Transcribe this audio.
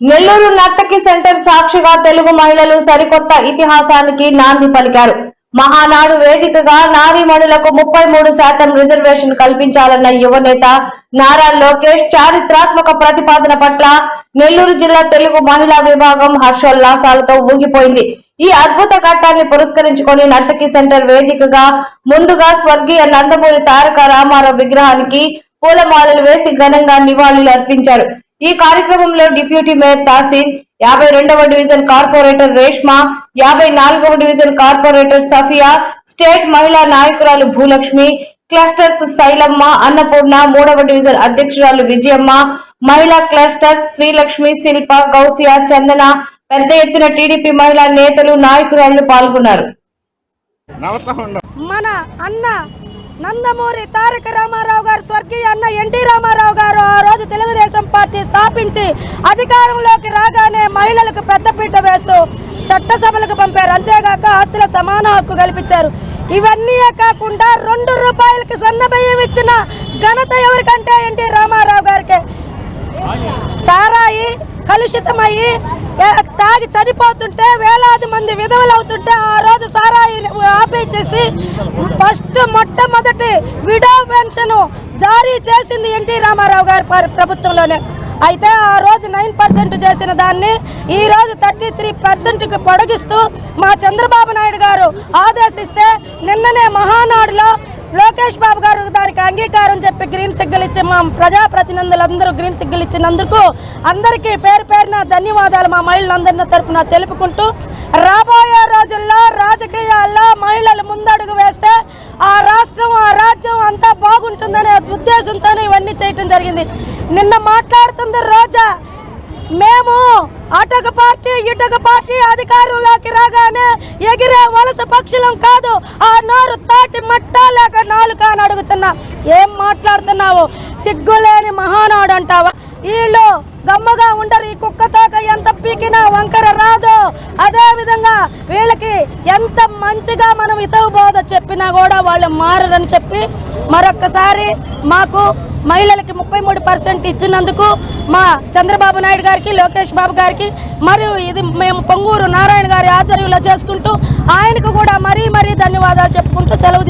Nellore నర్తకి centre సాక్షిగా తెలుగు మహిళలు సరికొత్త ఇతిహాసానికి నాంది పలికారు. మహానాడు వేదికగా నారీమణులకు 33% రిజర్వేషన్ కల్పించాలన్న యువనేత నారా లోకేష్ చారిత్రాత్మక ప్రతిపాదన పట్ల నెల్లూరు జిల్లా తెలుగు మహిళా విభాగం హర్షోల్లాసాలతో ఊగిపోయింది. ఈ అద్భుత ఘట్టాన్ని పురస్కరించుకొని నర్తకి సెంటర్ వేదికగా ముందుగా స్వర్గీయ నందమూరి తారక రామారావు విగ్రహానికి పూలమాలలు వేసి ఘనంగా నివాళులు అర్పించారు. ఈ కార్యక్రమంలో డిప్యూటీ మేయర్ తహసీన్, 52వ డివిజన్ కార్పొరేటర్ రేష్మా, 54వ డివిజన్ కార్పొరేటర్ సఫియా, స్టేట్ మహిళా నాయకురాలు భూలక్ష్మి, క్లస్టర్స్ శైలమ్మ, అన్నపూర్ణ, 3వ డివిజన్ అధ్యక్షురాలు విజయమ్మ, మహిళా క్లస్టర్స్ శ్రీలక్ష్మి, శిల్ప, గౌసియా, చందన, పెద్ద ఎత్తున టీడీపీ మహిళా నేతలు, నాయకురాలు పాల్గొన్నారు. మన అన్న నందమూరి తారక రామారావు గారు, స్వర్గీయ అన్న ఎన్టీ రామారావు గారు ఆ రోజు తెలుగుదేశం పార్టీ స్థాపించి అధికారంలోకి రాగానే మహిళలకు పెద్దపీట వేస్తూ చట్టసభలకు పంపారు. అంతేగాక ఆస్తుల సమాన హక్కు కల్పించారు. ఇవన్నీ కాకుండా 2 రూపాయలకి సన్నబియ్యం ఇచ్చిన ఘనత ఎవరికంటే ఎన్టీ రామారావు గారికి. సారాయి కలుషితమయ్యి తాగి చనిపోతుంటే వేలాది మంది విధవలు అవుతుంటే ఆ రోజు సారాయి ఆపేసేసి మొట్టమొదటి విడో పెన్షన్ జారీ చేసింది ఎన్టీ రామారావు గారి ప్రభుత్వంలోనే. అయితే ఆ రోజు 9% చేసిన దాన్ని ఈ రోజు 33%కి పొడిగిస్తూ మా చంద్రబాబు నాయుడు గారు ఆదేశిస్తే నిన్ననే మహానాడులో లోకేష్ బాబు గారు దానికి అంగీకారం చెప్పి గ్రీన్ సిగ్నల్ ఇచ్చి మా ప్రజాప్రతినిధులందరూ గ్రీన్ సిగ్నల్ ఇచ్చినందుకు అందరికీ పేరు పేరున ధన్యవాదాలు మా మహిళలందరినీ తరపున తెలుపుకుంటూ, రాబోయే రోజుల్లో రాజకీయాల్లో మహిళలు ముందడుగు వేస్తే ఆ రాష్ట్రం ఆ రాజ్యం అంతా బాగుంటుందనే ఉద్దేశంతోనే ఇవన్నీ చేయటం జరిగింది. నిన్న మాట్లాడుతుంది రోజా, మేము అటక పార్టీ ఇటక పార్టీ అధికారంలోకి రాగానే ఎగిరే వలస పక్షులం కాదు, ఆ నోరు తాటి మట్టా లేక నాలుక అని అడుగుతున్నా. ఏం మాట్లాడుతున్నావు? సిగ్గులేని మహానాడు అంటావా? వీళ్ళు గమ్మగా ఉండరు. ఈ కుక్కతోక ఎంత పీకినా వంకర రాదు. అదేవిధంగా వీళ్ళకి ఎంత మంచిగా మనం ఇతవు బోధ చెప్పినా కూడా వాళ్ళు మారరని చెప్పి మరొక్కసారి మాకు మహిళలకి 33% ఇచ్చినందుకు మా చంద్రబాబు నాయుడు గారికి, లోకేష్ బాబు గారికి, మరియు ఇది మేము పొంగూరు నారాయణ గారి ఆధ్వర్యంలో చేసుకుంటూ ఆయనకు కూడా మరీ ధన్యవాదాలు చెప్పుకుంటూ సెలవు